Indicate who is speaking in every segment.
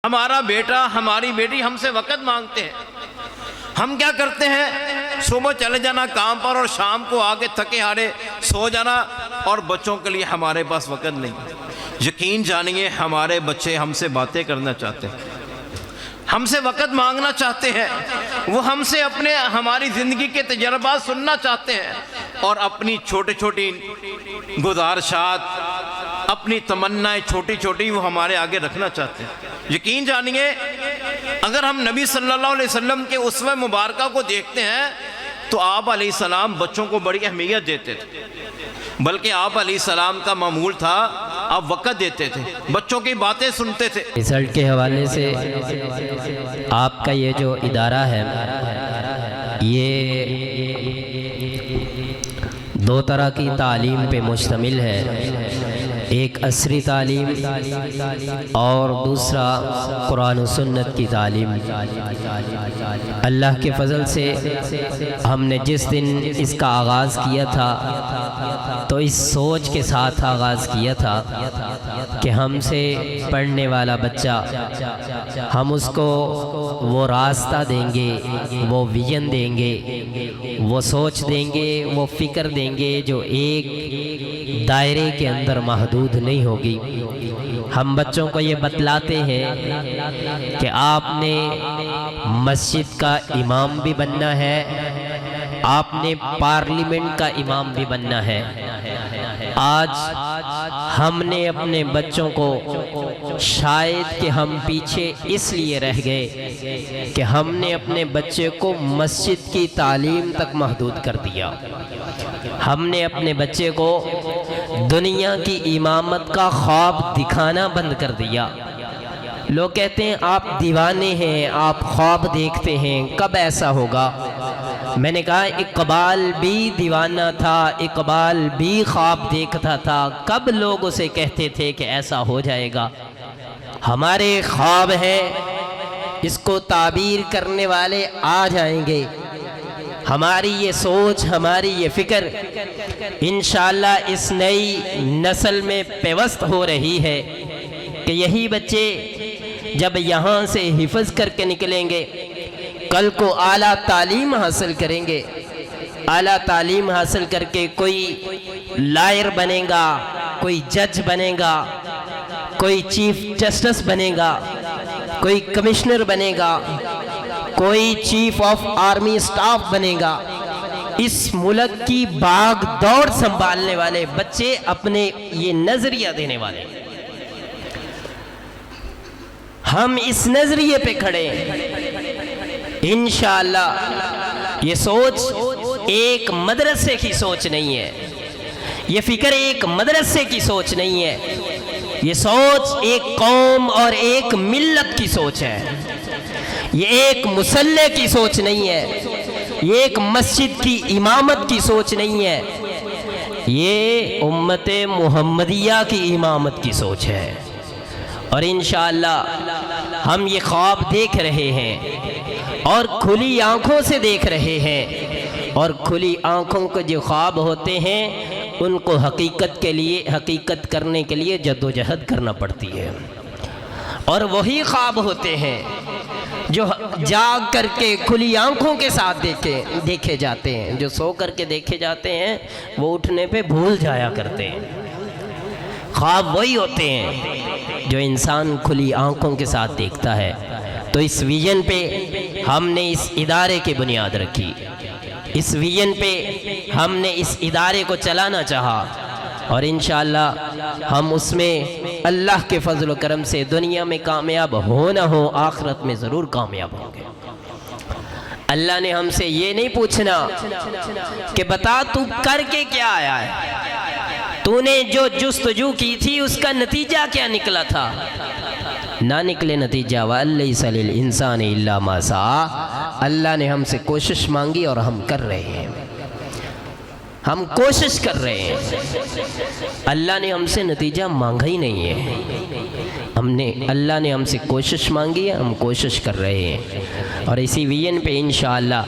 Speaker 1: हमारा बेटा हमारी बेटी हमसे वक़्त मांगते हैं, हम क्या करते हैं, सुबह चले जाना काम पर और शाम को आके थके हारे सो जाना, और बच्चों के लिए हमारे पास वक़्त नहीं। यकीन जानिए हमारे बच्चे हमसे बातें करना चाहते हैं, हमसे वक़्त मांगना चाहते हैं, वो हमसे अपने हमारी ज़िंदगी के तजर्बात सुनना चाहते हैं, और अपनी छोटी छोटी गुजारिशात, अपनी तमन्नाएं छोटी छोटी वो हमारे आगे रखना चाहते हैं। यकीन जानिए अगर हम नबी सल्लल्लाहु अलैहि वसल्लम के उसवे मुबारका को देखते हैं तो आप अलैहिस्सलाम बच्चों को बड़ी अहमियत देते थे, बल्कि आप अलैहिस्सलाम का मामूल था आप वक़्त देते थे, बच्चों की बातें सुनते थे।
Speaker 2: रिज़ल्ट के हवाले से आपका ये जो इदारा है ये दो तरह की तालीम पे मुश्तमिल है, एक असरी तालीम और दूसरा कुरान और सुन्नत की तालीम। अल्लाह के फ़ज़ल से हमने जिस दिन इसका आगाज़ किया था तो इस सोच के साथ आगाज़ किया था कि हमसे पढ़ने वाला बच्चा, हम उसको वो रास्ता देंगे, वो विजन देंगे, वो सोच देंगे, वो फ़िक्र देंगे जो एक दायरे के अंदर महदूद नहीं होगी। हम बच्चों को ये बतलाते हैं कि आपने मस्जिद का इमाम भी बनना है, आपने पार्लिमेंट का इमाम भी बनना है। आज हमने अपने बच्चों को, शायद कि हम पीछे इसलिए रह गए कि हमने अपने बच्चे को मस्जिद की तालीम तक महदूद कर दिया। हमने अपने बच्चे को दुनिया की इमामत का ख्वाब दिखाना बंद कर दिया। लोग कहते हैं आप दीवाने हैं, आप ख्वाब देखते हैं, कब ऐसा होगा? मैंने कहा इकबाल भी दीवाना था, इकबाल भी ख्वाब देखता था, कब लोग उसे कहते थे कि ऐसा हो जाएगा? हमारे ख्वाब हैं, इसको ताबीर करने वाले आ जाएंगे। हमारी ये सोच, हमारी ये फ़िक्र इंशाअल्लाह इस नई नस्ल में पेवस्त हो रही है कि यही बच्चे जब यहाँ से हिफ्ज़ करके निकलेंगे, कल को आला तालीम हासिल करेंगे, आला तालीम हासिल करके कोई लायर बनेगा, कोई जज बनेगा, कोई चीफ जस्टिस बनेगा, कोई कमिश्नर बनेगा, कोई चीफ ऑफ आर्मी स्टाफ बनेगा। इस मुल्क की भाग दौड़ संभालने वाले बच्चे अपने ये नजरिया देने वाले, हम इस नजरिए पे खड़े हैं। इंशाअल्लाह ये सोच एक मदरसे की सोच नहीं है, ये फिक्र एक मदरसे की सोच नहीं है, ये सोच एक कौम और एक मिल्लत की सोच है। ये एक मुसल्ले की सोच नहीं है, ये एक मस्जिद की इमामत की सोच नहीं है, ये उम्मते मुहम्मदिया की इमामत की सोच है। और इंशाअल्लाह हम ये ख्वाब देख रहे हैं और खुली आँखों से देख रहे हैं, और खुली आँखों के जो ख्वाब होते हैं उनको हकीकत के लिए, हकीकत करने के लिए जद्दोजहद करना पड़ती है। और वही ख्वाब होते हैं जो जाग करके खुली आँखों के साथ देखे जाते हैं, जो सो करके देखे जाते हैं वो उठने पे भूल जाया करते हैं। ख्वाब वही होते हैं जो इंसान खुली आँखों के साथ देखता है। तो इस विजन पे हमने इस इदारे की बुनियाद रखी, इस विजन पे हमने इस इदारे को चलाना चाहा, और इंशाअल्लाह हम उसमें अल्लाह के फजल व करम से दुनिया में कामयाब हो ना हो, आखिरत में ज़रूर कामयाब होंगे। अल्लाह ने हमसे ये नहीं पूछना कि बता तू करके क्या आया है, तूने जो जुस्तजू की थी उसका नतीजा क्या निकला था। ना निकले नतीजा, वलैसा लिल इंसानि इल्ला मा सा। अल्लाह ने हमसे कोशिश मांगी और हम कर रहे हैं, हम कोशिश कर रहे हैं। अल्लाह ने हमसे नतीजा मांगा ही नहीं है, अल्लाह ने हमसे कोशिश मांगी है, हम कोशिश कर रहे हैं। और इसी विजन पे इंशाअल्लाह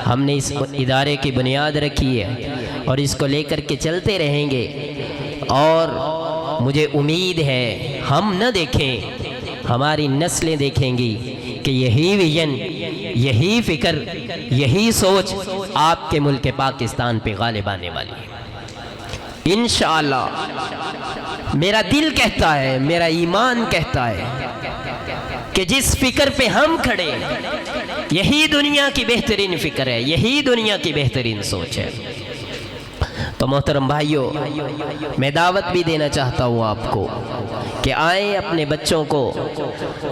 Speaker 2: हमने इस इदारे की बुनियाद रखी है और इसको लेकर के चलते रहेंगे। और मुझे उम्मीद है हम न देखें हमारी नस्लें देखेंगी कि यही विजन, यही फ़िक्र, यही सोच आपके मुल्क पाकिस्तान पे गालिब आने वाली है इंशाअल्लाह। मेरा दिल कहता है, मेरा ईमान कहता है कि जिस फ़िक्र पे हम खड़े, यही दुनिया की बेहतरीन फ़िक्र है, यही दुनिया की बेहतरीन सोच है। तो मोहतरम भाइयों, मैं दावत भी देना चाहता हूँ आपको कि आए अपने बच्चों को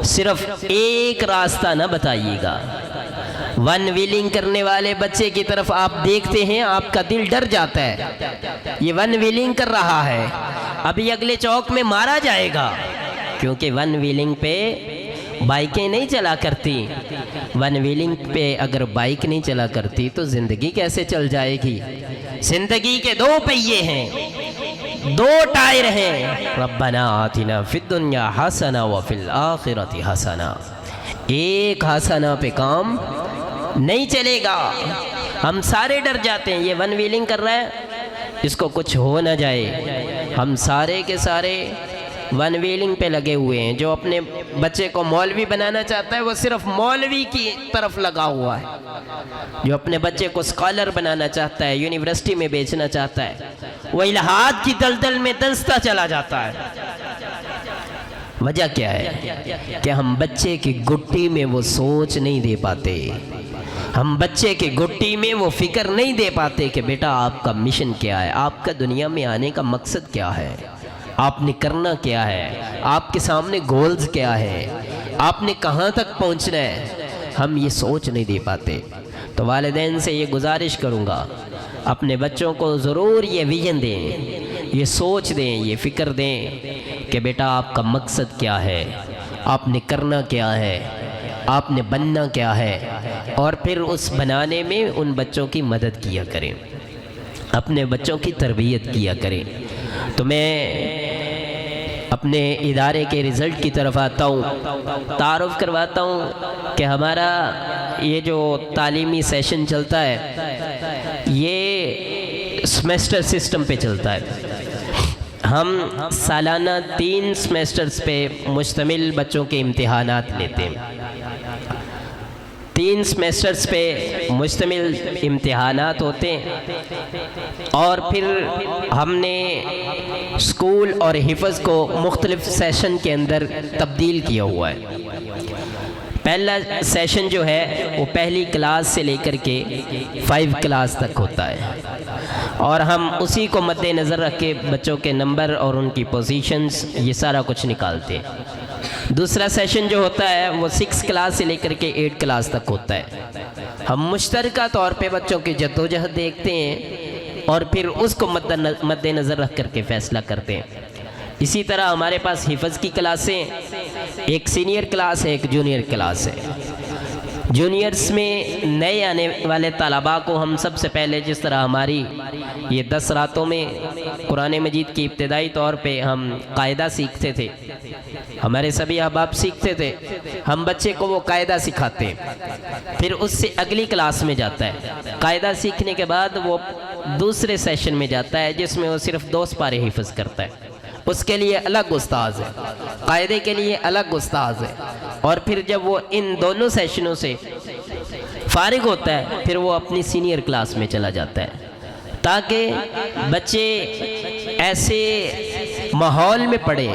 Speaker 2: सिर्फ एक रास्ता न बताइएगा। वन व्हीलिंग करने वाले बच्चे की तरफ आप देखते हैं, आपका दिल डर जाता है, ये वन व्हीलिंग कर रहा है, अभी अगले चौक में मारा जाएगा। क्योंकि वन व्हीलिंग पे बाइकें नहीं चला करती। वन व्हीलिंग पे अगर बाइक नहीं चला करती तो ज़िंदगी कैसे चल जाएगी? ज़िंदगी के दो पहिए हैं, दो टायर हैं। रब्बना आतिना फिद्दुन्या हसना व फिल आखिरति हसना। एक हसना पे काम नहीं चलेगा। हम सारे डर जाते हैं, ये वन व्हीलिंग कर रहा है, इसको कुछ हो ना जाए। हम सारे के सारे वन व्हीलिंग पे लगे हुए हैं। जो अपने बच्चे को मौलवी बनाना चाहता है वो सिर्फ मौलवी की तरफ लगा हुआ है। जो अपने बच्चे को स्कॉलर बनाना चाहता है, यूनिवर्सिटी में बेचना चाहता है, वो इल्हाद की दलदल में दंसता चला जाता है। वजह क्या है कि हम बच्चे की गुट्टी में वो सोच नहीं दे पाते, हम बच्चे की गुट्टी में वो फिक्र नहीं दे पाते कि बेटा आपका मिशन क्या है, आपका दुनिया में आने का मकसद क्या है, आपने करना क्या है, आपके सामने गोल्स क्या है, आपने कहाँ तक पहुँचना है, हम ये सोच नहीं दे पाते। तो वालिदैन से ये गुजारिश करूँगा, अपने बच्चों को ज़रूर ये विजन दें, ये सोच दें, ये फ़िक्र दें कि बेटा आपका मकसद क्या है, आपने करना क्या है, आपने बनना क्या है, और फिर उस बनाने में उन बच्चों की मदद किया करें, अपने बच्चों की तरबियत किया करें। तो मैं अपने इदारे के रिज़ल्ट की तरफ आता हूँ, तारुफ़ करवाता हूँ कि हमारा ये जो तालीमी सेशन चलता है ये सेमेस्टर सिस्टम पे चलता है। हम सालाना 3 सेमेस्टर्स पे मुश्तमिल बच्चों के इम्तिहानात लेते हैं। 3 सेमेस्टर्स पे मुश्तमिल इम्तिहानात होते हैं और फिर हमने स्कूल और हिफ़्ज़ को मुख्तलिफ सेशन के अंदर तब्दील किया हुआ है। पहला सेशन जो है वो पहली क्लास से लेकर के 5 क्लास तक होता है और हम उसी को मद्देनज़र रख के बच्चों के नंबर और उनकी पोजीशंस ये सारा कुछ निकालते हैं। दूसरा सेशन जो होता है वो 6 क्लास से लेकर के 8 क्लास तक होता है। हम मुश्तरका तौर पे बच्चों की जद्दोजहद देखते हैं और फिर उसको मद्देनज़र रख करके फ़ैसला करते हैं। इसी तरह हमारे पास हिफ़्ज़ की क्लासें, एक सीनियर क्लास है, एक जूनियर क्लास है। जूनियर्स में नए आने वाले तलबा को हम सबसे पहले, जिस तरह हमारी ये 10 रातों में कुरान मजीद की इब्तिदाई तौर पे हम कायदा सीखते थे, हमारे सभी अहबाब सीखते थे, हम बच्चे को वो कायदा सिखाते हैं। फिर उससे अगली क्लास में जाता है, कायदा सीखने के बाद वो दूसरे सेशन में जाता है जिसमें वो सिर्फ 2 पारे हिफ़्ज़ करता है। उसके लिए अलग उस्ताद है, कायदे के लिए अलग उस्ताद है। और फिर जब वो इन दोनों सेशनों से फारिग होता है फिर वो अपनी सीनियर क्लास में चला जाता है, ताकि बच्चे ऐसे माहौल में पढ़े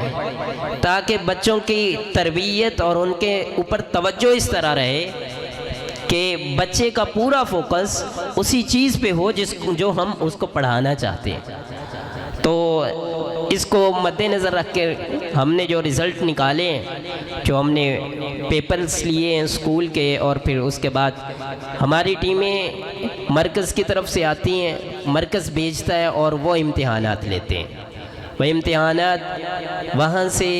Speaker 2: ताकि बच्चों की तरबियत और उनके ऊपर तवज्जो इस तरह रहे कि बच्चे का पूरा फोकस उसी चीज़ पे हो जो हम उसको पढ़ाना चाहते हैं। तो इसको मद्देनज़र रख के हमने जो रिज़ल्ट निकाले हैं, जो हमने पेपर्स लिए हैं स्कूल के, और फिर उसके बाद हमारी टीमें मरकज़ की तरफ से आती हैं, मरकज़ भेजता है और वो इम्तिहानात लेते हैं। वह इम्तिहानात वहाँ से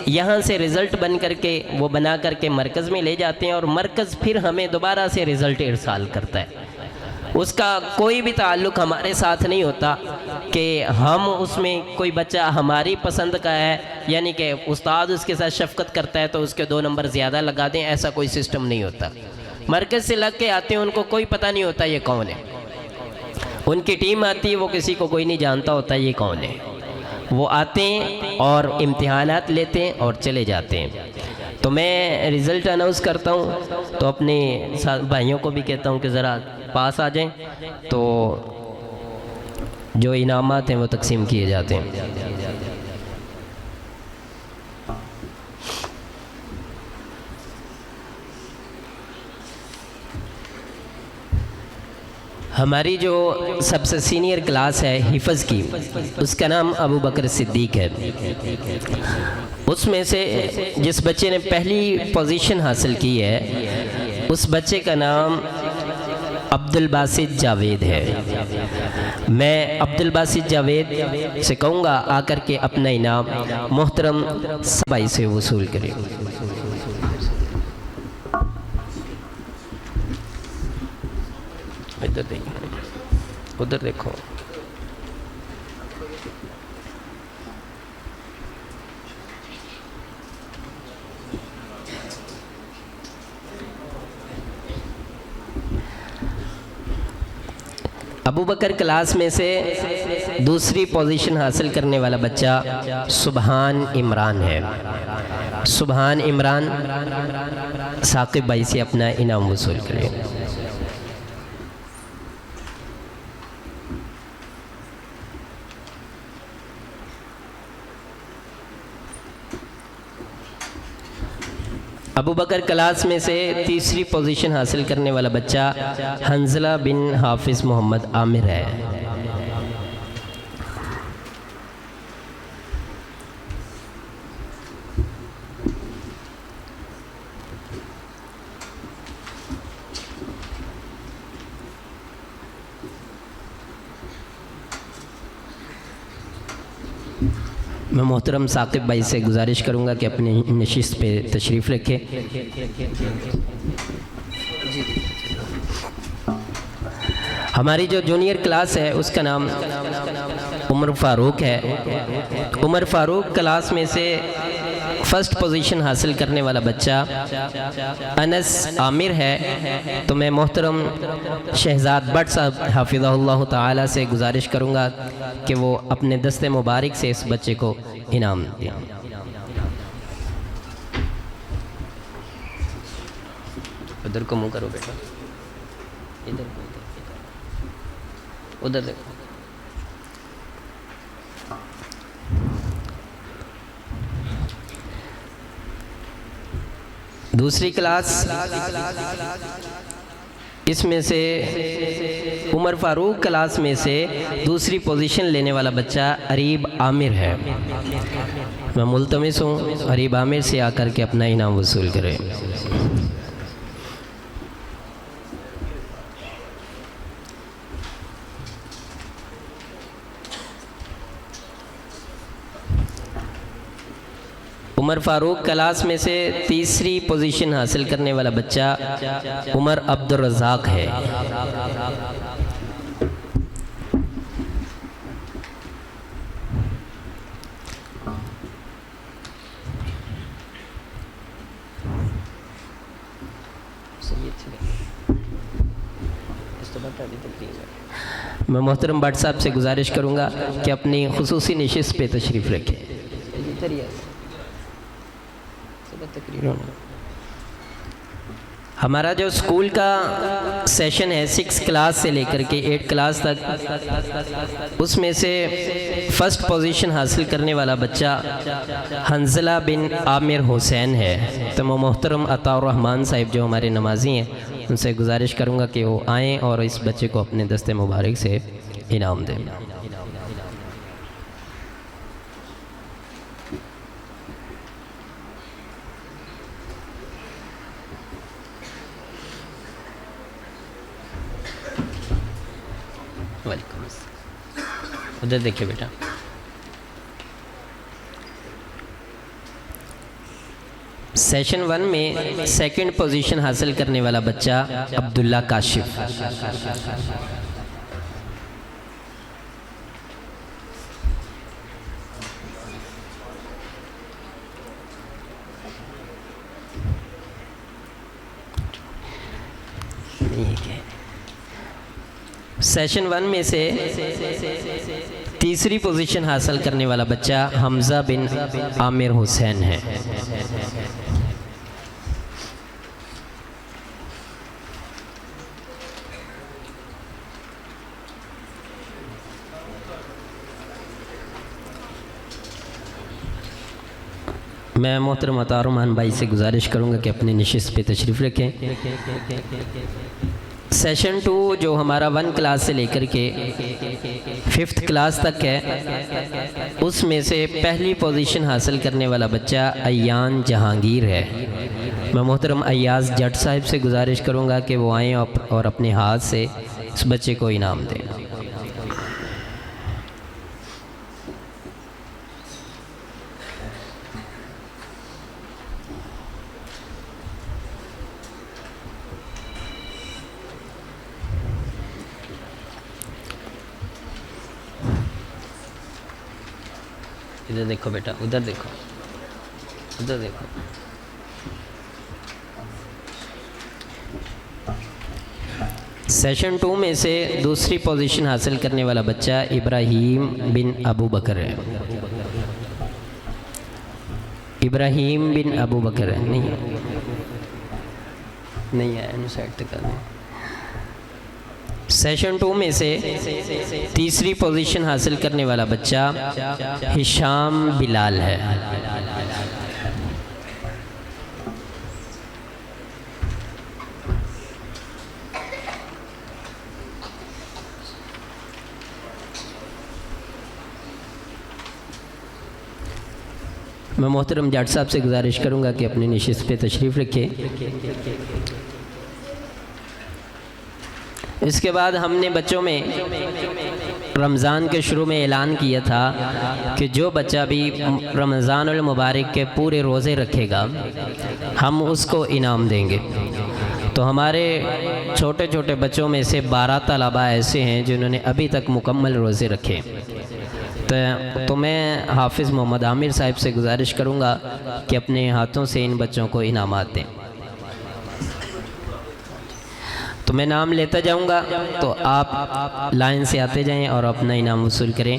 Speaker 2: यहाँ से रिज़ल्ट बन करके वो बना करके मरकज़ में ले जाते हैं और मरकज़ फिर हमें दोबारा से रिज़ल्ट इरसाल करता है। उसका कोई भी ताल्लुक़ हमारे साथ नहीं होता कि हम उसमें कोई बच्चा हमारी पसंद का है, यानी कि उस्ताद उसके साथ शफ़क़त करता है तो उसके 2 नंबर ज़्यादा लगा दें, ऐसा कोई सिस्टम नहीं होता। मरकज़ से लग के आते हैं, उनको कोई पता नहीं होता ये कौन है। उनकी टीम आती है, वो किसी को कोई नहीं जानता होता ये कौन है। वो आते हैं और इम्तिहानात लेते हैं और चले जाते हैं। तो मैं रिज़ल्ट अनाउंस करता हूँ तो अपने भाइयों को भी कहता हूँ कि ज़रा पास आ जाएं, तो जो इनामात हैं वो तकसीम किए जाते हैं। हमारी जो सबसे सीनियर क्लास है हिफ़्ज़ की, उसका नाम अबू बकर सिद्दीक है। उसमें से जिस बच्चे ने पहली पोजीशन हासिल की है उस बच्चे का नाम अब्दुल बासित जावेद है। मैं अब्दुल बासित जावेद से कहूँगा आकर के अपना इनाम मोहतरम सबाई से वसूल करें। इधर देखो, उधर देखो। अबू बकर क्लास में से दूसरी पोजीशन हासिल करने वाला बच्चा सुबहान इमरान है। सुबहान इमरान साकिब भाई से अपना इनाम वसूल करें। अबू बकर क्लास में से तीसरी पोजीशन हासिल करने वाला बच्चा हंजला बिन हाफिज़ मोहम्मद आमिर है। मैं मोहतरम साकिब भाई से गुजारिश करूंगा कि अपनी नशिस्त पे तशरीफ़ रखें। हमारी जो जूनियर क्लास है उसका नाम उमर फ़ारूक है। उमर फ़ारूक क्लास में से फ़र्स्ट पोजीशन हासिल करने वाला बच्चा अनस आमिर है। तो मैं मोहतरम शहज़ाद भट्ट साहब हाफ़िज़हुल्लाह ताला से गुजारिश करूँगा कि वो अपने दस्ते मुबारक से इस बच्चे को इनाम दें। उधर को मुँह करो बेटा, इधर उधर देखो। दूसरी क्लास इसमें से उमर फ़ारूक क्लास में से दूसरी पोजीशन लेने वाला बच्चा अरीब आमिर है। मैं मुल्तमिस हूँ अरीब आमिर से आकर के अपना इनाम वसूल करें। उमर फ़ारूक क्लास में से तीसरी पोजीशन हासिल करने वाला बच्चा उमर अब्दुल रज़ाक है। मैं मोहतरम भट्ट साहब से गुजारिश करूँगा कि अपनी खुसूसी नशिस्त पे तशरीफ़ रखें। हमारा जो स्कूल का सेशन है 6 क्लास से लेकर के 8 क्लास तक, उसमें से फ़र्स्ट पोजीशन हासिल करने वाला बच्चा हंजला बिन आमिर हुसैन है। तो मैं मोहतरम अताउर रहमान साहिब जो हमारे नमाजी हैं उनसे गुजारिश करूँगा कि वो आएँ और इस बच्चे को अपने दस्ते मुबारक से इनाम दें। उधर देखिए बेटा। सेशन 1 में सेकंड पोजीशन हासिल करने वाला बच्चा अब्दुल्ला काशिफ। सेशन 1 में से तीसरी पोजीशन हासिल करने वाला बच्चा हमज़ा बिन आमिर हुसैन है। मैं मोहतरम अता रहमान भाई से गुजारिश करूँगा कि अपनी नशिस्त पे तशरीफ़ रखें। सेशन 2 जो हमारा 1 क्लास से लेकर के 5th क्लास तक है, उसमें से पहली पोजीशन हासिल करने वाला बच्चा अयान जहांगीर है। मैं मोहतरम अयाज जट साहिब से गुजारिश करूँगा कि वो आएँ और अपने हाथ से इस बच्चे को इनाम दें। इधर देखो बेटा, उधर देखो, उधर देखो। सेशन 2 में से दूसरी पोजीशन हासिल करने वाला बच्चा इब्राहीम बिन अबू बकर है। इब्राहीम बिन अबू बकर है। नहीं है साइड तक करना। सेशन 2 में से तीसरी पोजीशन हासिल करने वाला बच्चा हिशाम बिलाल है। मैं मोहतरम जाट साहब से गुजारिश करूंगा कि अपनी नशिस्त पे तशरीफ़ रखें। इसके बाद हमने बच्चों में रमज़ान के शुरू में ऐलान किया था कि जो बच्चा भी रमज़ानुल मुबारक के पूरे रोज़े रखेगा हम उसको इनाम देंगे। तो हमारे छोटे छोटे बच्चों में से 12 तलबा ऐसे हैं जिन्होंने अभी तक मुकम्मल रोज़े रखे। तो मैं हाफिज़ मोहम्मद आमिर साहिब से गुजारिश करूँगा कि अपने हाथों से इन बच्चों को इनामात दें। तो मैं नाम लेता जाऊंगा तो आप लाइन से आते जाएं और अपना इनाम वसूल करें।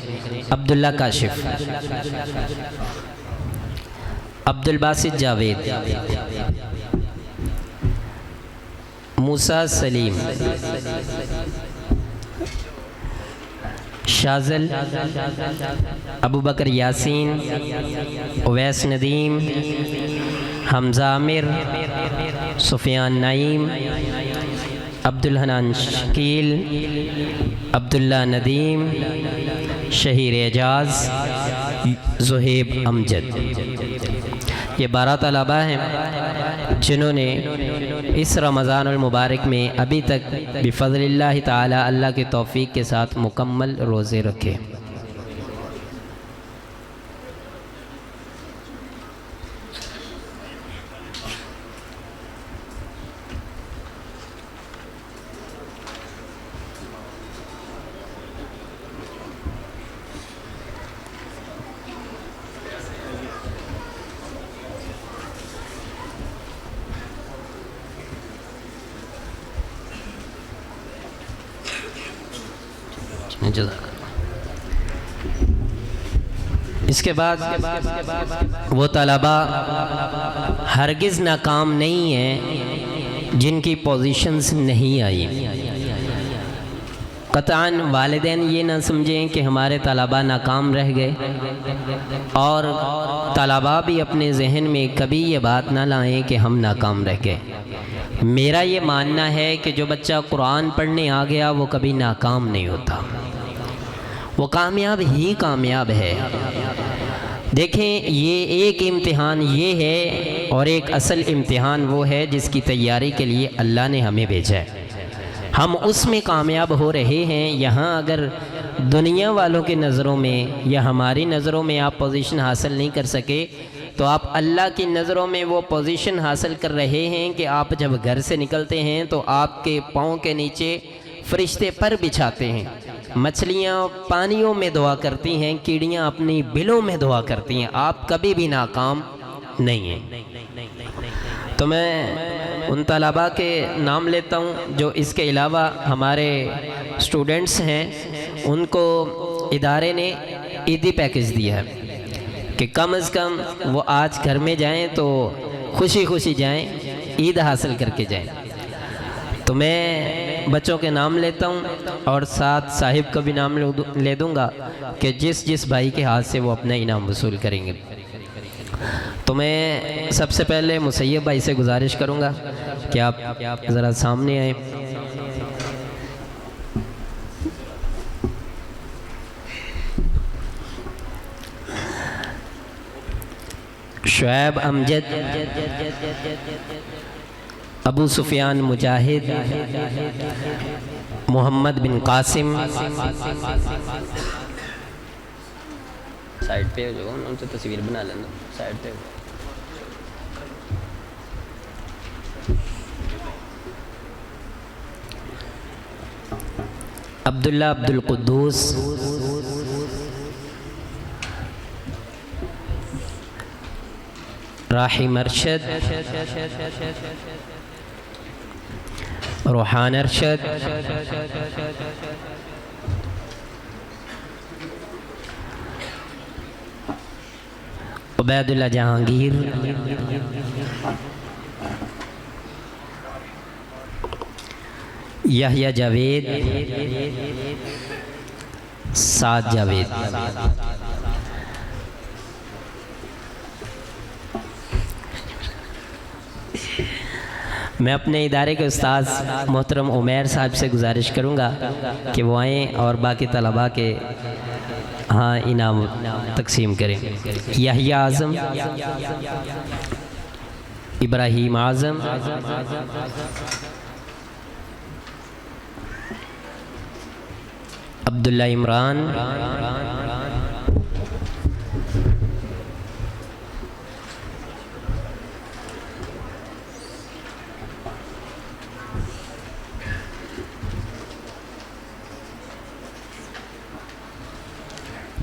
Speaker 2: अब्दुल्ला काशिफ, अब्दुल बासित जावेद, मूसा सलीम, शाज़ल, अबू बकर यासीन, उवैस नदीम, हमज़ा आमिर, सुफियान नईम, अब्दुल हनान शकील, अब्दुल्ला नदीम, शहीर एजाज, ज़ुहैब अमजद। ये 12 तलबा हैं जिन्होंने इस रमज़ानुल मुबारक में अभी तक बिफ़ज़लिल्लाहि ताला अल्लाह की तौफ़ीक़ के साथ मुकम्मल रोज़े रखे। इसके बाद वो तलबा हरगिज़ नाकाम नहीं है जिनकी पोजीशंस नहीं आई। कतान वालिदैन ये ना समझें कि हमारे तलबा नाकाम रह गए, और तलबा भी अपने जहन में कभी ये बात ना लाएं कि हम नाकाम रह गए। मेरा ये मानना है कि जो बच्चा कुरान पढ़ने आ गया वो कभी नाकाम नहीं होता, वो कामयाब ही कामयाब है। देखें, ये एक इम्तिहान ये है और एक असल इम्तिहान वो है जिसकी तैयारी के लिए अल्लाह ने हमें भेजा है। हम उसमें कामयाब हो रहे हैं। यहाँ अगर दुनिया वालों की नज़रों में या हमारी नज़रों में आप पोजीशन हासिल नहीं कर सके, तो आप अल्लाह की नज़रों में वो पोजीशन हासिल कर रहे हैं कि आप जब घर से निकलते हैं तो आपके पाँव के नीचे फरिश्ते पर बिछाते हैं, मछलियाँ पानियों में दुआ करती हैं, कीड़ियाँ अपनी बिलों में दुआ करती हैं। आप कभी भी नाकाम नहीं हैं। तो मैं उन तलबा के नाम लेता हूँ जो इसके अलावा हमारे स्टूडेंट्स हैं, उनको इदारे ने ईदी पैकेज दिया है कि कम से कम वो आज घर में जाएं तो खुशी खुशी जाएं, ईद हासिल करके जाएं। तो मैं बच्चों के नाम लेता हूं और साथ साहिब का भी नाम ले दूंगा कि जिस जिस भाई के हाथ से वो अपना इनाम वसूल करेंगे। तो मैं सबसे पहले मुसैयब भाई से गुजारिश करूंगा कि आप ज़रा सामने आए। शुएब अमजद, अबू सुफियान मुजाहिद, मोहम्मद बिन कासिम, साइड पे हो जाओ, उनसे तस्वीर बना लेना, साइड पे। अब्दुल्ला अब्दुल कुद्दूस, राहिम अरशद, रोहान अरशद, उबैदुल्ला जहांगीर, यहया जावेद, साद जावेद। मैं अपने इदारे के उस्ताद मोहतरम उमैर साहब से गुजारिश करूंगा कि वो आएँ और बाकी तलबा के हाँ इनाम तकसीम करें। यहया आज़म, इब्राहीम आज़म, अब्दुल्ला इमरान,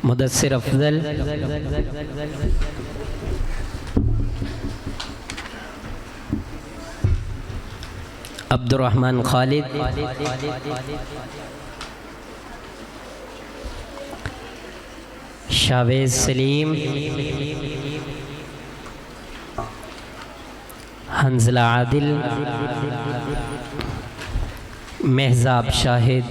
Speaker 2: मुदस्सिर अफजल, अब्दुर्रहमान खालिद, शावेज सलीम, हंजला आदिल, महजाब शाहिद,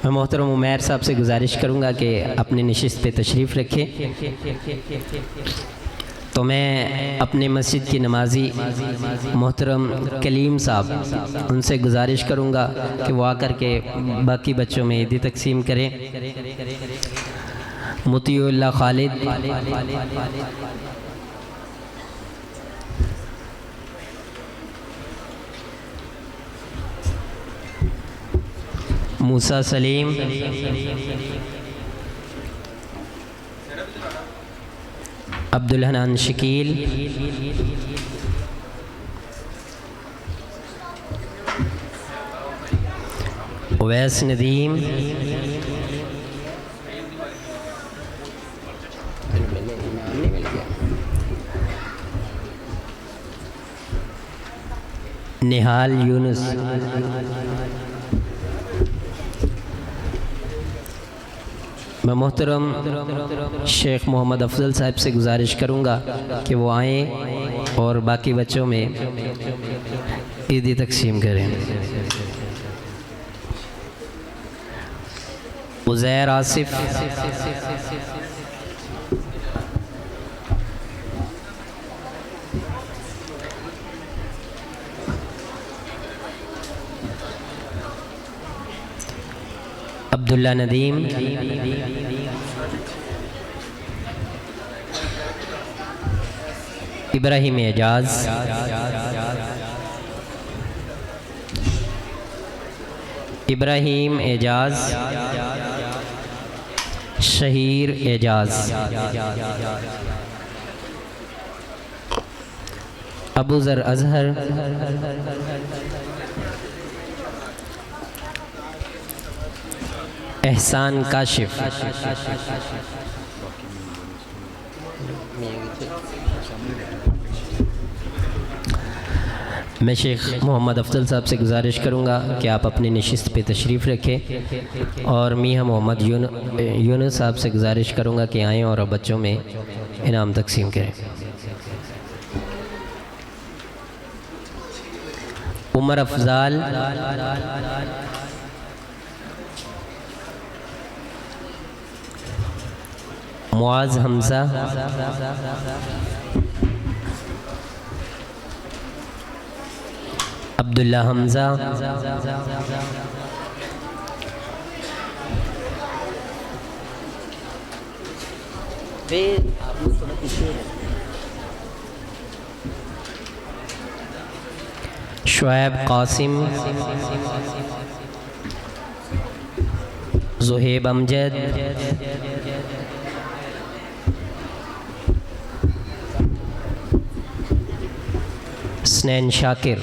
Speaker 2: मैं मोहतरम उमैर साहब से गुजारिश करूंगा कि अपनी नशिस्त पे तशरीफ़ रखें। तो मैं अपने मस्जिद की नमाजी मोहतरम कलीम साहब उनसे गुजारिश करूंगा कि वो आकर के बाकी बच्चों में ईदी तकसीम करें। मुतीउल्लाह खालिद, मूसा सलीम, अब्दुल हनान शकील, उवैस नदीम, निहाल यूनुस, मैं मोहतरम शेख मोहम्मद अफजल साहब से गुजारिश करूंगा कि वो आएँ और बाकी बच्चों में ईदी तकसीम करें। उज़ैर आसिफ, अब्दुल्ला नदीम, इब्राहीम एजाज, इब्राहीम एजाज, शहीर एजाज, अबू ज़र अज़हर, एहसान काशिफ, मैं शेख मोहम्मद अफजल साहब से गुजारिश करूँगा कि आप अपनी नशिस्त पे तशरीफ़ रखें, और मियाँ मोहम्मद यूनुस साहब से गुजारिश करूँगा कि आएँ और बच्चों में इनाम तकसीम करें। उमर अफजाल, मुआज़ हमज़ा, अब्दुल्ला हमज़ा, शुएब कासिम, ज़ुहैब अमजद, स्नैन शाकिर,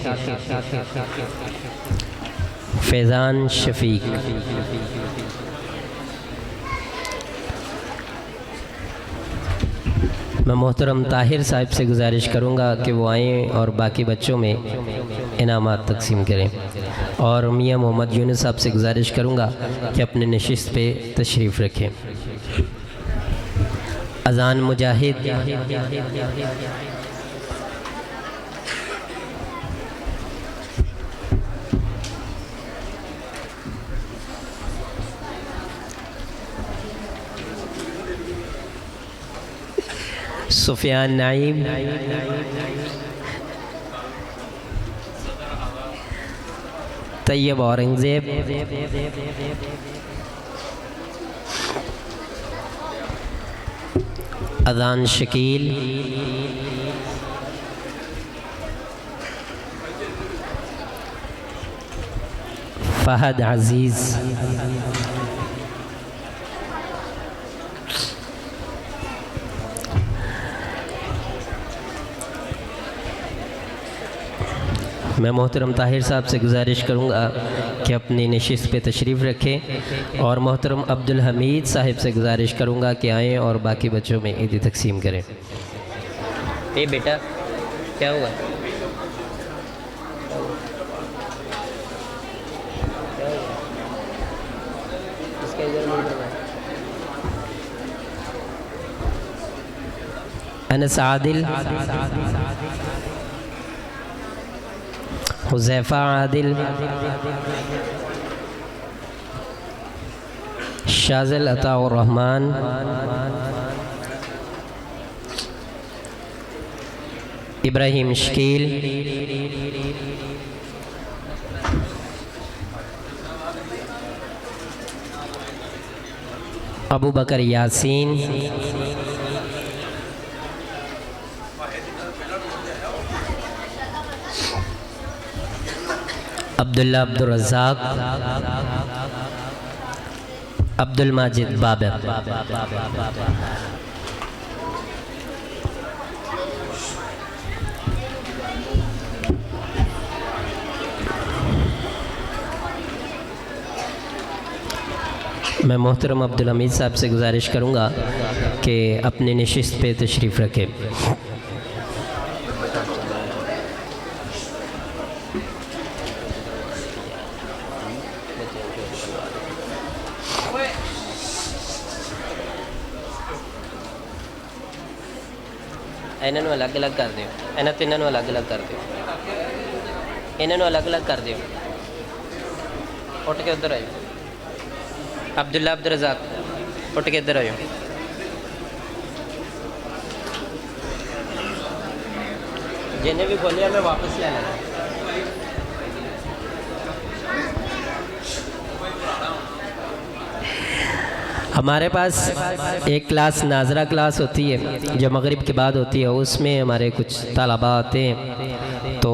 Speaker 2: फैज़ान शफीक। मैं मोहतरम ताहिर साहब से गुजारिश करूँगा कि वो आएँ और बाकी बच्चों में इनामात तकसीम करें, और मियाँ मोहम्मद यूनुस साहब से गुजारिश करूँगा कि अपने नशिस्त पे तशरीफ़ रखें। अज़ान मुजाहिद, सुफियान नाइम, तैयब औरंगज़ेब, अज़ान शकील, फ़हद अज़ीज़, मैं मोहतरम ताहिर साहब से गुजारिश करूँगा कि अपनी नशिस्त पे तशरीफ़ रखें, और मोहतरम अब्दुल हमीद साहिब से गुजारिश करूँगा कि आएँ और बाकी बच्चों में ईदी तकसीम करें। ए बेटा क्या हुआ? अनस आदिल, हुज़ैफ़ा आदिल, शाज़िल अताउर रहमान, इब्राहिम शकील, अबू बकर यासीन, अब्दुल्ला अब्दुल रज़ाक, अब्दुल माजिद बाबर। मैं मोहतरम अब्दुल हमीद साहब से गुजारिश करूँगा कि अपनी नशिस्त पे तशरीफ़ रखें। इन्हों अलग अलग कर दो, इन्होंने तीनों अलग अलग कर दो, इन्हों अलग अलग कर दो। उठ के उधर आयो। अब्दुल्ला अब्दुल रज़ाक उठ के इधर आयो। जिन्हें भी बोलिया मैं वापस ले आना। हमारे पास एक क्लास नाजरा क्लास होती है जो मगरिब के बाद होती है, उसमें हमारे कुछ तलबा आते हैं। तो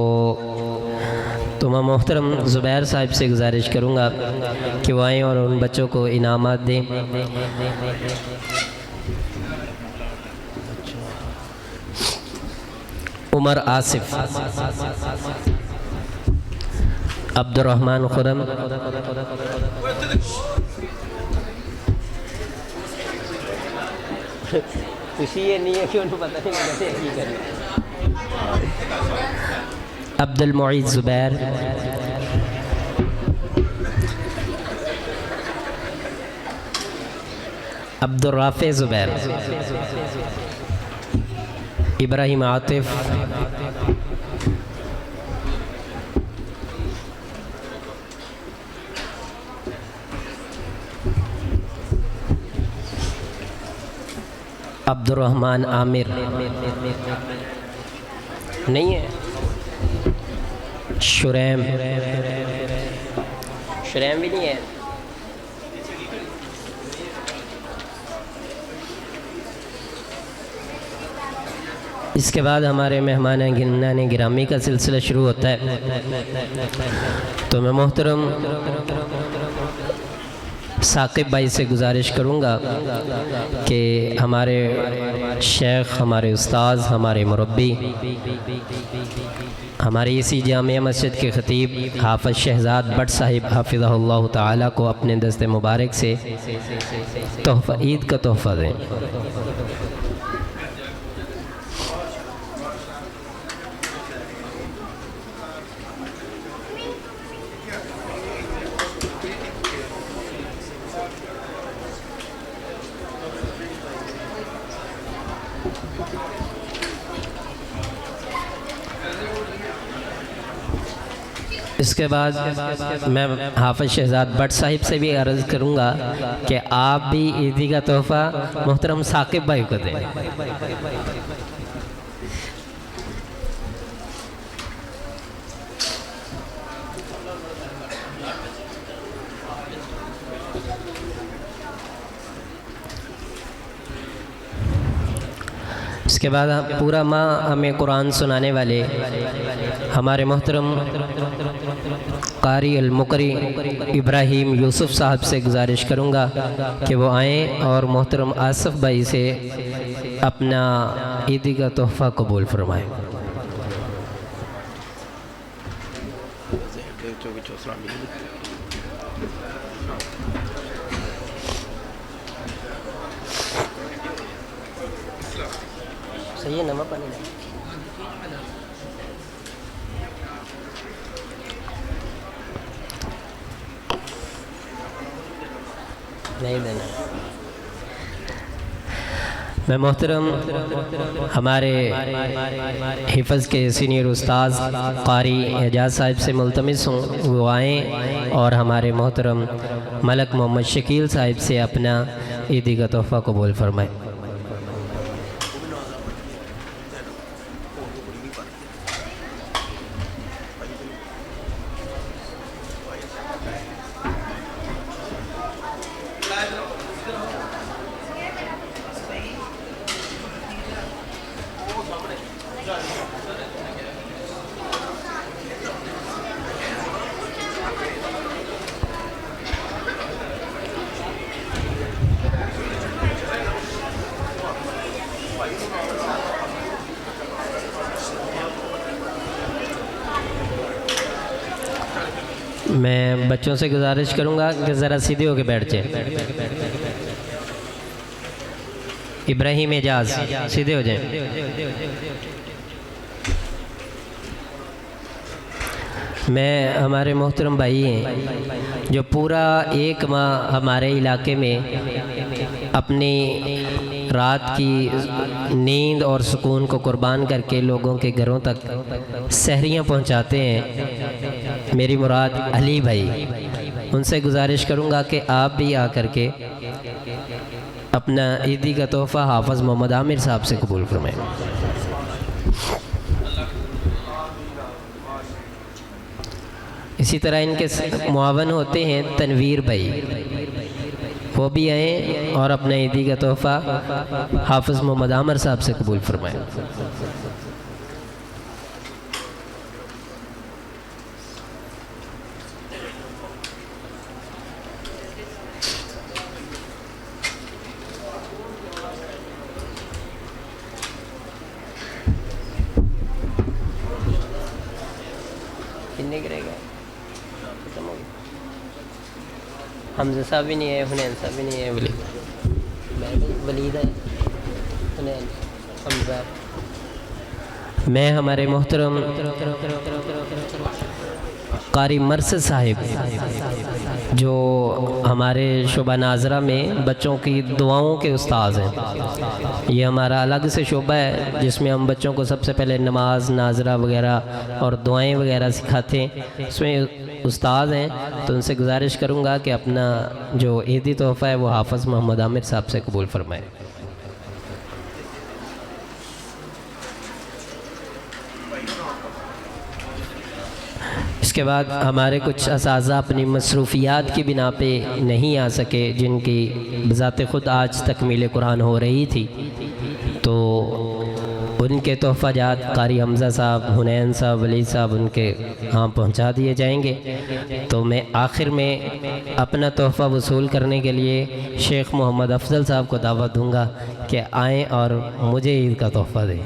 Speaker 2: मैं मोहतरम ज़ुबैर साहिब से गुजारिश करूँगा कि वो आएँ और उन बच्चों को इनामात दें। उमर आसिफ, अब्दुर्रहमान खुरम, खुशी ये नहीं है कि उन्हें पता नहीं कैसे की करें। अब्दुल मुईज़ ज़ुबैर, अब्दुल राफ़े ज़ुबैर, इब्राहिम आतिफ़, अब्दुर्रहमान आमिर नहीं है, शुरैम भी नहीं है। इसके बाद हमारे मेहमान गिनाने गिरामी का सिलसिला शुरू होता है। तो मैं मोहतरम साकिब भाई से गुजारिश करूँगा कि हमारे शेख, हमारे उस्ताद, हमारे मुरब्बी, हमारी इसी जामिया मस्जिद के ख़तीब हाफ़िज़ शहज़ाद भट्ट साहिब हाफ़िज़हुल्लाह ताला को अपने दस्ते मुबारक से तोहफ़ा ईद का तोहफ़ा दें। इसके बाद मैं हाफ़िज़ शहज़ाद भट्ट साहिब से भी अर्ज़ करूँगा कि आप भी ईदी का तोहफ़ा मोहतरम साकिब भाई को दें। इसके बाद पूरा माह हमें कुरान सुनाने वाले हमारे मोहतरम कारी अल-मुकरी इब्राहिम यूसुफ साहब से गुजारिश करूँगा कि वो आएँ और मोहतरम आसिफ भाई से अपना ईदी का तोहफ़ा कबूल फरमाएँ। सही है, नमक पानी नहीं देना। मैं मोहतरम हमारे हिफ़्ज़ के सीनियर उस्ताद क़ारी एजाज़ साहिब से मुल्तमिस हूँ वो आएँ और हमारे मोहतरम मलक मोहम्मद शकील साहिब से अपना ईदी का तोहफ़ा कबूल फरमाएँ। मैं बच्चों से गुजारिश करूँगा कि ज़रा सीधे होकर बैठ जाए। इब्राहिम एजाज सीधे हो जाए। मैं हमारे मोहतरम भाई हैं जो पूरा एक माह हमारे इलाके में अपनी रात की नींद और सुकून को कुर्बान करके लोगों के घरों तक सहरियाँ पहुँचाते हैं। मेरी मुराद अली भाई, उनसे गुजारिश करूँगा कि आप भी आकर के अपना ईदी का तोहफ़ा हाफ़िज़ मोहम्मद आमिर साहब से कबूल फरमाएं। इसी तरह इनके मुआवन होते हैं तनवीर भाई, वो भी आएँ और अपना ईदी का तोहफ़ा हाफ़िज़ मोहम्मद आमिर साहब से कबूल फरमाएं। हमजा साहब भी नहीं है, हुनैन साहब भी नहीं है, वलीद है, हुनैन, हमजा। मैं हमारे मोहतरम कारी मरसद साहिब जो हमारे शुबा नाजरा में बच्चों की दुआओं के उस्ताद हैं, ये हमारा अलग से शुबा है जिसमें हम बच्चों को सबसे पहले नमाज नाजरा वगैरह और दुआएं वगैरह सिखाते हैं। उसमें उस्ताद हैं, तो उनसे गुजारिश करूँगा कि अपना जो ईदी तोहफ़ा है वो हाफ़िज़ मोहम्मद आमिर साहब से कबूल फरमाएँ। इसके बाद हमारे कुछ असाज़ा अपनी मसरूफ़ियात की बिना पे नहीं आ सके, जिनकी बज़ात ख़ुद आज तकमील कुरान हो रही थी, तो उनके तोहफ़ाजात कारी हमज़ा साहब, हुनैन साहब, वलीद साहब उनके यहाँ पहुँचा दिए जाएंगे। तो मैं आखिर में अपना तोहफ़ा वसूल करने के लिए शेख मोहम्मद अफजल साहब को दावत दूँगा कि आएँ और मुझे ईद का तोहफ़ा दें।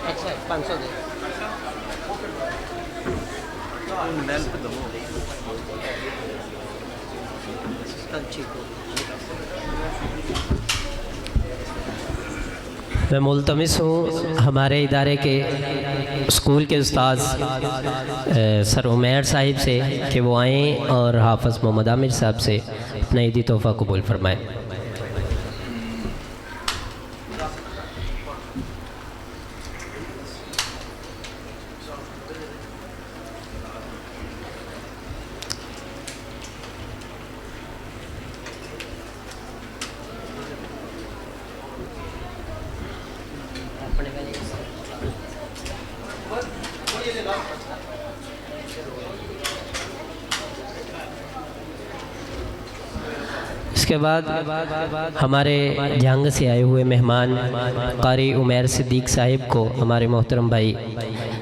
Speaker 2: अच्छा 500 दे मैं मुल्तमिस हूँ हमारे इदारे के स्कूल के उस्ताद सर उमैर साहिब से कि वो आएँ और हाफ़िज़ मोहम्मद आमिर साहब से अपना ईदी तोहफ़ा कबूल फरमाएँ। इसके बाद हमारे जंग से आए हुए मेहमान कारी उमैर सिद्दीक साहिब को हमारे मोहतरम भाई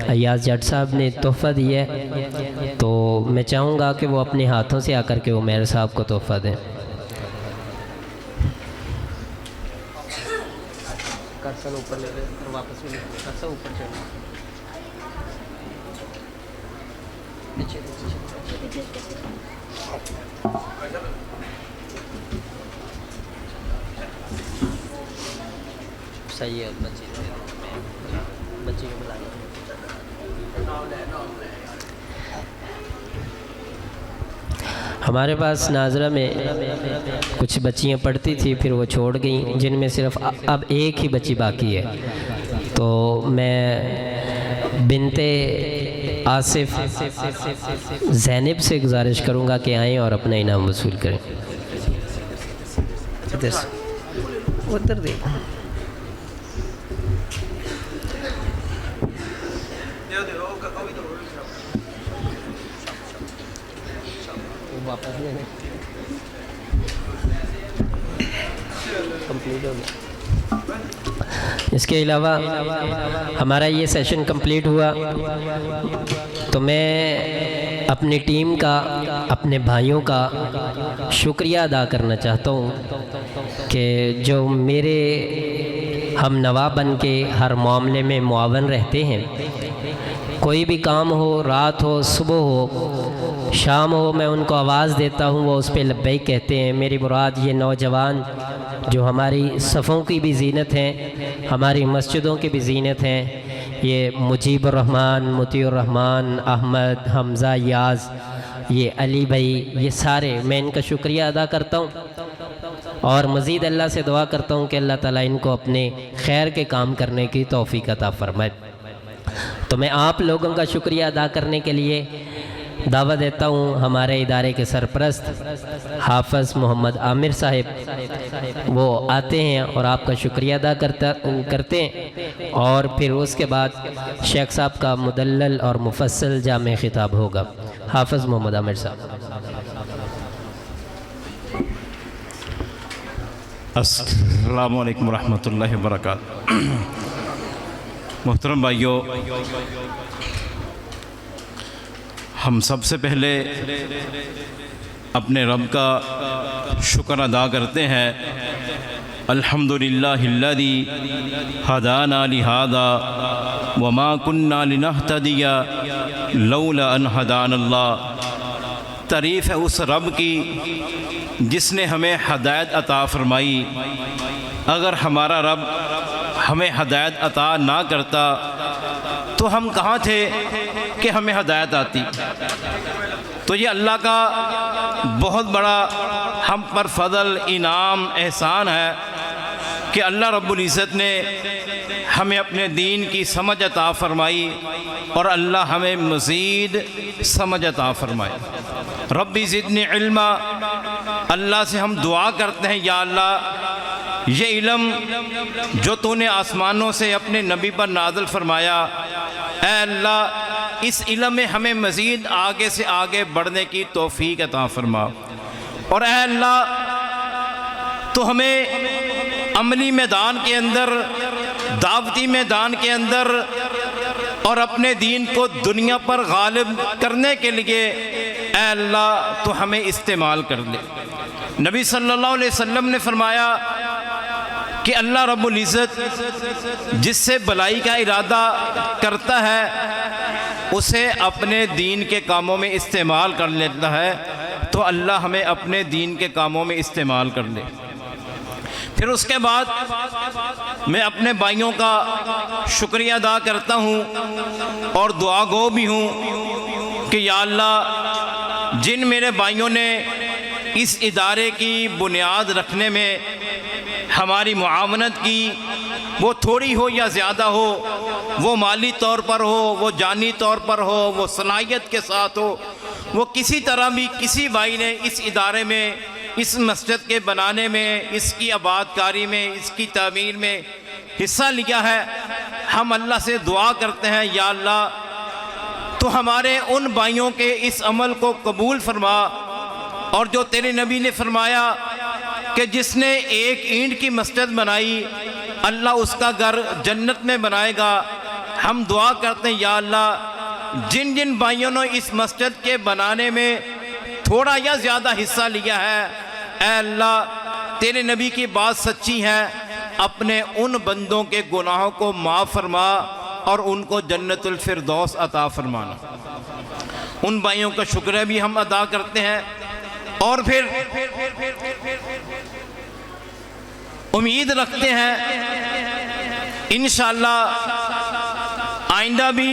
Speaker 2: अयाज जट साहब ने तोहफ़ा दिया है, तो मैं चाहूँगा कि वो अपने हाथों से आकर के उमैर साहब को तोहफ़ा दें। कर्सर ऊपर ले ले और वापस में कर्सर ऊपर चढ़ो। सही है, बच्ची को बुलाइए। हमारे पास नाजरा में कुछ बच्चियां पढ़ती थी, फिर वो छोड़ गई, जिनमें सिर्फ अब एक ही बच्ची बाकी है। तो मैं बिनते आसिफ ज़ैनब से गुजारिश करूंगा कि आएँ और अपना इनाम वसूल करें। उधर देखो, वापस लेने कंप्लीट हो गया। इसके अलावा हमारा ये सेशन कंप्लीट हुआ, तो मैं अपनी टीम का, अपने भाइयों का शुक्रिया अदा करना चाहता हूँ कि जो मेरे हम नवा बन के हर मामले में मुआवन रहते हैं। कोई भी काम हो, रात हो, सुबह हो, शाम हो, मैं उनको आवाज़ देता हूँ, वो उस पर लब्बैक कहते हैं। मेरी मुराद ये नौजवान जो हमारी सफ़ों की भी ज़ीनत हैं, हमारी मस्जिदों की भी ज़ीनत हैं, ये मुजीबुर रहमान, मुतीउर रहमान, अहमद, हमज़ा, याज़, ये अली भाई, ये सारे मैं इनका शुक्रिया अदा करता हूँ। और मज़ीद अल्लाह से दुआ करता हूँ कि अल्लाह ताला इनको अपने खैर के काम करने की तौफ़ीक़ अता फ़रमाए। तो मैं आप लोगों का शुक्रिया अदा करने के लिए दावा देता हूँ हमारे इदारे के सरपरस्त हाफ़िज़ मोहम्मद आमिर साहिब, वो आते हैं और आपका शुक्रिया अदा करते हैं और फिर उसके बाद शेख साहब का मुदल्लल और मुफस्सल जामे खिताब होगा। हाफ़िज़ मोहम्मद आमिर साहब।
Speaker 1: अस्सलामु अलैकुम रहमतुल्लाहि व बरकातहू। मोहतरम भाइयों, हम सबसे पहले अपने रब का शुक्र अदा करते हैं। अल्हम्दुलिल्लाहिल्लज़ी हदाना लिहादा वमा कुन्ना लिनहतदिया लौला अन हदानल्लाह। तारीफ़ है उस रब की जिसने हमें हदायत अता फ़रमाई। अगर हमारा रब हमें हदायत अता ना करता तो हम कहाँ थे कि हमें हदायत आती। तो ये अल्लाह का बहुत बड़ा हम पर फ़ज़ल, इनाम, एहसान है कि अल्लाह रब्बुल इज़्ज़त ने हमें अपने दीन की समझ अता फ़रमाई और अल्लाह हमें मज़ीद समझ अता फ़रमाए। रब्बी ज़िदनी इल्मा, अल्लाह से हम दुआ करते हैं, या अल्लाह ये इल्म जो तूने आसमानों से अपने नबी पर नाज़िल फ़रमाया, ऐ अल्लाह इस इल्म में हमें मज़ीद आगे से आगे बढ़ने की तौफ़ीक़ अता फ़रमा। और ऐ अल्लाह तो हमें अमली मैदान के अंदर, दावती मैदान के अंदर और अपने दीन को दुनिया पर गालिब करने के लिए ऐ अल्लाह तो हमें इस्तेमाल कर ले। नबी सल्लल्लाहु अलैहि वसल्लम ने फरमाया कि अल्लाह रब्बुल इज़्ज़त जिससे भलाई का इरादा करता है उसे अपने दीन के कामों में इस्तेमाल कर लेता है। तो अल्लाह हमें अपने दीन के कामों में इस्तेमाल कर ले। फिर उसके बाद मैं अपने भाइयों का शुक्रिया अदा करता हूँ और दुआ गो भी हूँ कि या अल्लाह जिन मेरे भाइयों ने इस इदारे की बुनियाद रखने में हमारी मुआवनत की, वो थोड़ी हो या ज़्यादा हो, वो माली तौर पर हो, वो जानी तौर पर हो, वो सलाहियत के साथ हो, वो किसी तरह भी किसी भाई ने इस इदारे में, इस मस्जिद के बनाने में, इसकी आबादकारी में, इसकी तामीर में हिस्सा लिया है, हम अल्लाह से दुआ करते हैं या अल्लाह तो हमारे उन भाइयों के इस अमल को कबूल फरमा। और जो तेरे नबी ने फरमाया कि जिसने एक ईंट की मस्जिद बनाई अल्लाह उसका घर जन्नत में बनाएगा, हम दुआ करते हैं या अल्लाह जिन जिन भाइयों ने इस मस्जिद के बनाने में थोड़ा या ज़्यादा हिस्सा लिया है, ऐ अल्लाह तेरे नबी की बात सच्ची है, अपने उन बंदों के गुनाहों को माफ़ फरमा और उनको जन्नतुल फिरदौस अता फरमाना। उन भाइयों का शुक्र भी हम अदा करते हैं। और फिर उम्मीद रखते हैं इंशाअल्लाह आइंदा भी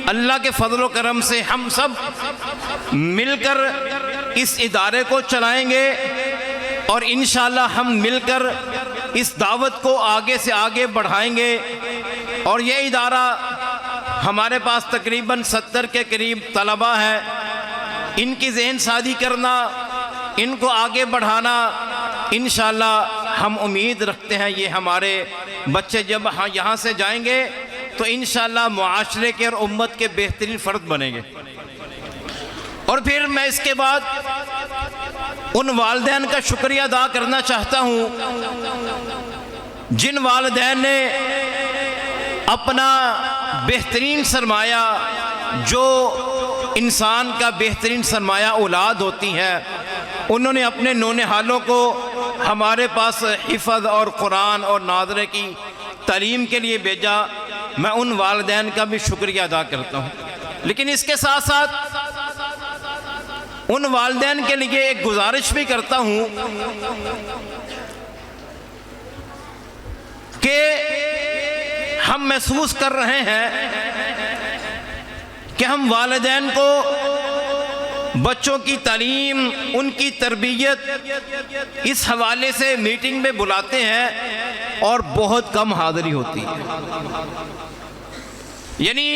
Speaker 1: अल्लाह के फजल व करम से हम सब मिलकर इस इदारे को चलाएंगे और इंशाअल्लाह हम मिलकर इस दावत को आगे से आगे बढ़ाएंगे। और ये इदारा हमारे पास तकरीबन 70 के करीब तलबा है, इनकी ज़हन सादी करना, इनको आगे बढ़ाना, इंशाअल्लाह हम उम्मीद रखते हैं ये हमारे बच्चे जब यहाँ से जाएंगे तो इंशाअल्लाह मुआशरे के और उम्मत के बेहतरीन फ़र्द बनेंगे। और फिर मैं इसके बाद उन वालिदैन का शुक्रिया अदा करना चाहता हूँ जिन वालिदैन ने अपना बेहतरीन सरमाया, जो इंसान का बेहतरीन सरमाया औलाद होती है, उन्होंने अपने नौनिहालों को हमारे पास हिफ़्ज़ और कुरान और नाज़रे की तालीम के लिए भेजा। मैं उन वालिदैन का भी शुक्रिया अदा करता हूँ। लेकिन इसके साथ साथ उन वालिदैन के लिए एक गुजारिश भी करता हूँ कि हम महसूस कर रहे हैं कि हम वालिदैन को बच्चों की तालीम, उनकी तरबियत इस हवाले से मीटिंग में बुलाते हैं और बहुत कम हाज़िरी होती है। यानी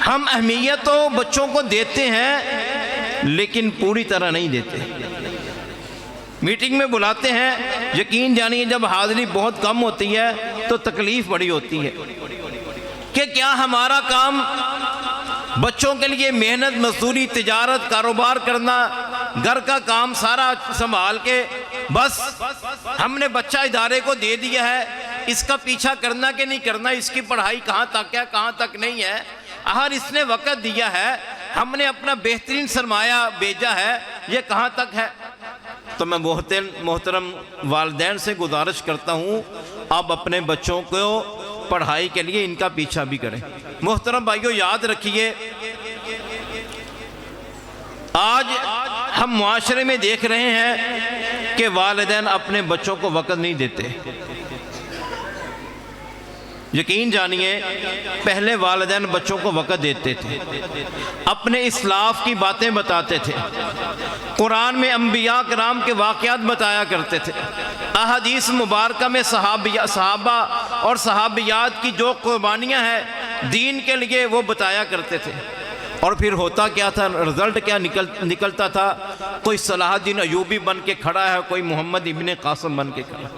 Speaker 1: हम अहमियत तो बच्चों को देते हैं लेकिन पूरी तरह नहीं देते। मीटिंग में बुलाते हैं, यकीन जानिए जब हाज़िरी बहुत कम होती है तो तकलीफ़ बड़ी होती है कि क्या हमारा काम बच्चों के लिए मेहनत मजदूरी तिजारत कारोबार करना, घर का काम सारा संभाल के बस हमने बच्चा इदारे को दे दिया है, इसका पीछा करना कि नहीं करना, इसकी पढ़ाई कहाँ तक है कहाँ तक नहीं है, अगर इसने वक़्त दिया है, हमने अपना बेहतरीन सरमाया भेजा है, ये कहाँ तक है। तो मैं मोहतरम वालिदैन से गुजारिश करता हूँ आप अपने बच्चों को पढ़ाई के लिए इनका पीछा भी करें। मोहतरम भाइयों, याद रखिए आज हम मुआशरे में देख रहे हैं कि वालिदैन अपने बच्चों को वक़्त नहीं देते। यकीन जानिए पहले वालिदैन बच्चों को वक़्त देते थे, अपने इस्लाफ की बातें बताते थे, कुरान में अंबिया कराम के वाक़यात बताया करते थे, अहदीस मुबारका में सहाबा और सहाबियात की जो कुर्बानियाँ हैं दीन के लिए वो बताया करते थे। और फिर होता क्या था, रिज़ल्ट क्या निकलता था, कोई सलाहुद्दीन अयूबी बन के खड़ा है, कोई मोहम्मद इब्ने कासिम बन के खड़ा,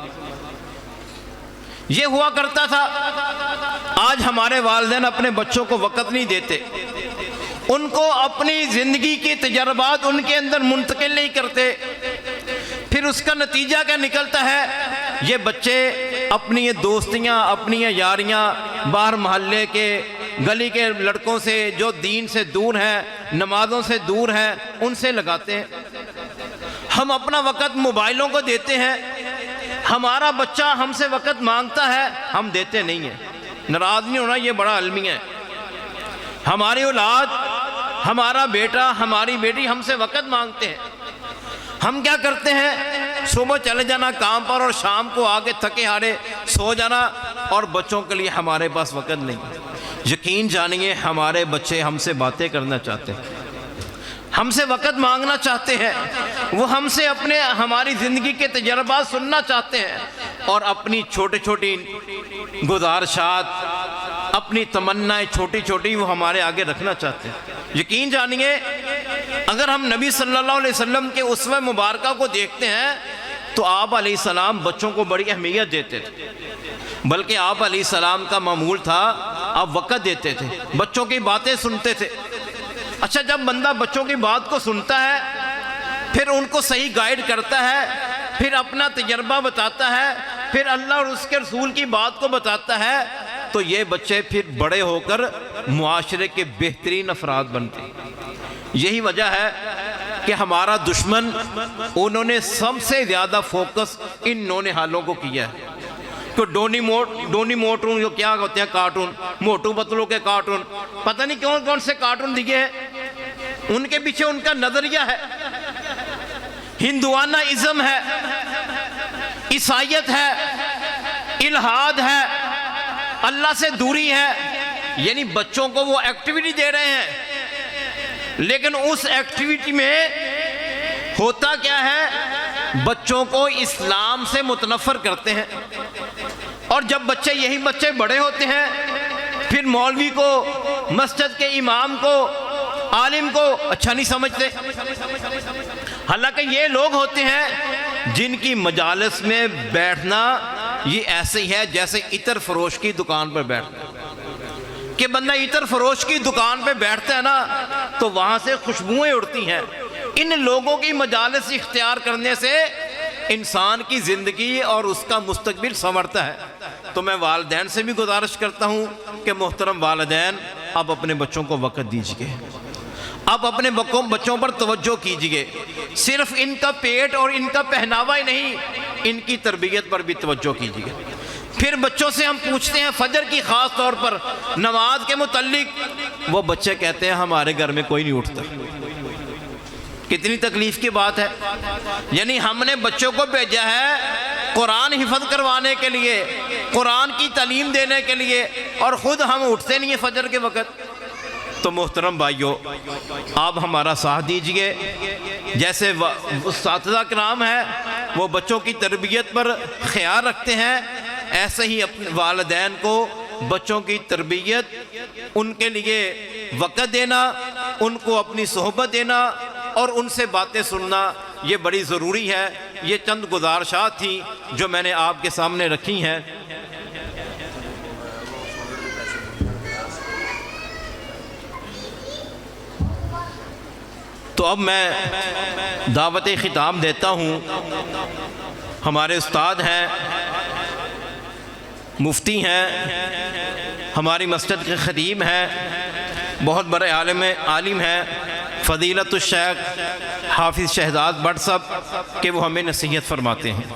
Speaker 1: ये हुआ करता था। आज हमारे वालिदैन अपने बच्चों को वक़्त नहीं देते, उनको अपनी ज़िंदगी के तजर्बात उनके अंदर मुंतकिल नहीं करते। फिर उसका नतीजा क्या निकलता है, ये बच्चे अपनी ये दोस्तियाँ, अपनी ये यारियाँ बाहर मोहल्ले के गली के लड़कों से जो दीन से दूर हैं, नमाज़ों से दूर हैं, उनसे लगाते हैं। हम अपना वक़्त मोबाइलों को देते हैं, हमारा बच्चा हमसे वक़्त मांगता है, हम देते नहीं हैं। नाराज़ नहीं होना, ये बड़ा अलमी है। हमारी औलाद, हमारा बेटा, हमारी बेटी हमसे वक़्त मांगते हैं, हम क्या करते हैं, सुबह चले जाना काम पर और शाम को आके थके हारे सो जाना, और बच्चों के लिए हमारे पास वक़्त नहीं। यकीन जानिए हमारे बच्चे हमसे बातें करना चाहते हैं, हमसे वक़्त मांगना चाहते हैं, वो हमसे अपने हमारी ज़िंदगी के तजर्बा सुनना चाहते हैं, और अपनी छोटी छोटी गुजारिशात, अपनी तमन्नाएं छोटी छोटी वो हमारे आगे रखना चाहते हैं। यकीन जानिए अगर हम नबी सल्लल्लाहु अलैहि वसल्लम के उसवे मुबारका को देखते हैं तो आप अलैहिस्सलाम बच्चों को बड़ी अहमियत देते थे, बल्कि आप अलैहिस्सलाम का मामूल था आप वक़्त देते थे, बच्चों की बातें सुनते थे। अच्छा, जब बंदा बच्चों की बात को सुनता है, फिर उनको सही गाइड करता है, फिर अपना तजर्बा बताता है, फिर अल्लाह और उसके रसूल की बात को बताता है, तो ये बच्चे फिर बड़े होकर मुआशरे के बेहतरीन अफराद बनते हैं। यही वजह है कि हमारा दुश्मन, उन्होंने सबसे ज़्यादा फोकस इन नौने हालों को किया है। तो डोनी मोटू जो क्या होते हैं कार्टून, मोटू पतलू के कार्टून, पता नहीं कौन कौन से कार्टून दिए हैं, उनके पीछे उनका नजरिया है, हिंदुआना इज़्म है, ईसाइयत है, इल्हाद है, अल्लाह से दूरी है। यानी बच्चों को वो एक्टिविटी दे रहे हैं, लेकिन उस एक्टिविटी में होता क्या है, बच्चों को इस्लाम से मुतनफ़र करते हैं। और जब यही बच्चे बड़े होते हैं, फिर मौलवी को, मस्जिद के इमाम को, आलिम को अच्छा नहीं समझते। हालांकि ये लोग होते हैं जिनकी मजालिस में बैठना ये ऐसे ही है जैसे इतर फरोश की दुकान पर बैठना, कि बंदा इतर फरोश की दुकान पे बैठता है ना तो वहाँ से खुशबुएं उड़ती हैं। इन लोगों की मजालिस इख्तियार करने से इंसान की ज़िंदगी और उसका मुस्तकबिल संवरता है। तो मैं वालिदैन से भी गुजारिश करता हूँ कि मोहतरम वालिदैन, आप अपने बच्चों को वक़्त दीजिए, आप अपने बच्चों पर तवज्जो कीजिए। सिर्फ इनका पेट और इनका पहनावा ही नहीं, इनकी तरबियत पर भी तवज्जो कीजिए। फिर बच्चों से हम पूछते हैं फजर की ख़ास तौर पर नमाज के मुतल्लिक, वो बच्चे कहते हैं हमारे घर में कोई नहीं उठता। कितनी तकलीफ़ की बात है। यानी हमने बच्चों को भेजा है कुरान हिफज करवाने के लिए, कुरान की तालीम देने के लिए, और ख़ुद हम उठते नहीं हैं फजर के वक़्त। तो मोहतरम भाइयों, आप हमारा साथ दीजिए। जैसे उस्ताद कराम है वो बच्चों की तरबियत पर ख्याल रखते हैं, ऐसे ही अपने वालिदैन को बच्चों की तरबियत, उनके लिए वक़्त देना, उनको अपनी सोहबत देना और उनसे बातें सुनना, ये बड़ी ज़रूरी है। ये चंद गुजारिशात थी जो मैंने आपके सामने रखी हैं। तो अब मैं दावत ख़िताब देता हूँ। हमारे उस्ताद हैं, मुफ्ती हैं, हमारी मस्जिद के खतीब हैं, बहुत बड़े आलिम हैं, फ़ज़ीलतुश शेख हाफिज़ शहजाद भट्ट साहब के वो हमें नसीहत फरमाते हैं।